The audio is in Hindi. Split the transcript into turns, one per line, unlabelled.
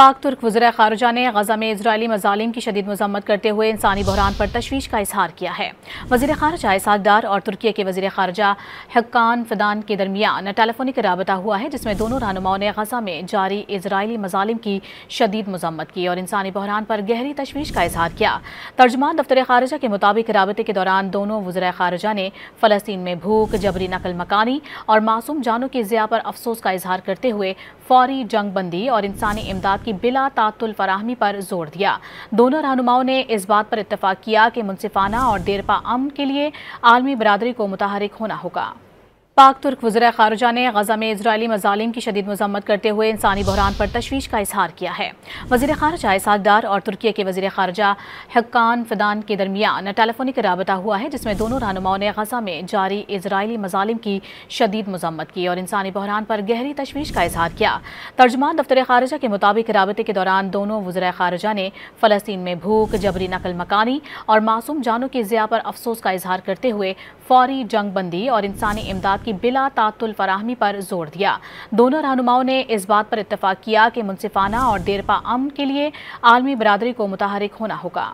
पाक तुर्क वज़ीर ख़ारिजा ने गज़ा में इजरायली मज़ालिम की शदीद मज़म्मत करते हुए इंसानी बहरान पर तशवीश का इजहार किया है। वज़ीर ख़ारिजा इसहाक़ डार और तुर्की के वज़ीर ख़ारिजा हक्कान फ़िदान के दरमियान टेलीफोनिक राबता हुआ है, जिसमें दोनों रहनुमाओं ने गज़ा में जारी इजरायली मज़ालिम की शदीद मज़म्मत की और इंसानी बहरान पर गहरी तशवीश का इजहार किया। तर्जुमान दफ्तर ख़ारिजा के मुताबिक राबते के दौरान दोनों वज़ीर ख़ारिजा ने फ़लस्तीन में भूख, जबरी नकल मकानी और मासूम जानों की ज़िया पर अफसोस का इजहार करते हुए फौरी जंग बंदी और इंसानी इमदाद की बिला तातुल फराहमी पर जोर दिया। दोनों रहनुमाओं ने इस बात पर इत्तफाक किया कि मुनसिफाना और देरपा अमन के लिए आलमी बरादरी को मुतहरिक होना होगा। पाक तुर्क वज़ीर ख़ारिजा ने गज़ा में इजरायली मज़ालिम की शदीद मज़म्मत करते हुए इंसानी बहरान पर तशवीश का इजहार किया है। वज़ीर ख़ारिजा इसहाक़ डार और तुर्की के वज़ीर ख़ारिजा हक्कान फ़िदान के दरमियान टेलीफोनिक राबता हुआ है, जिसमें दोनों रहनुमाओं ने गज़ा में जारी इजरायली मज़ालिम की शदीद मज़म्मत की और इंसानी बहरान पर गहरी तशवीश का इजहार किया। तर्जुमान दफ्तर ख़ारिजा के मुताबिक राबते के दौरान दोनों वज़ीर ख़ारिजा ने फ़लस्तीन में भूख, जबरी नकल मकानी और मासूम जानों की ज़िया पर अफसोस का इजहार करते हुए फौरी जंग बंदी और इंसानी इमदाद की बिला तातुल फराहमी पर जोर दिया। दोनों रहनुमाओं ने इस बात पर इत्तफाक किया कि मुनसिफाना और देरपा अमन के लिए आलमी बरादरी को मुतहरिक होना होगा।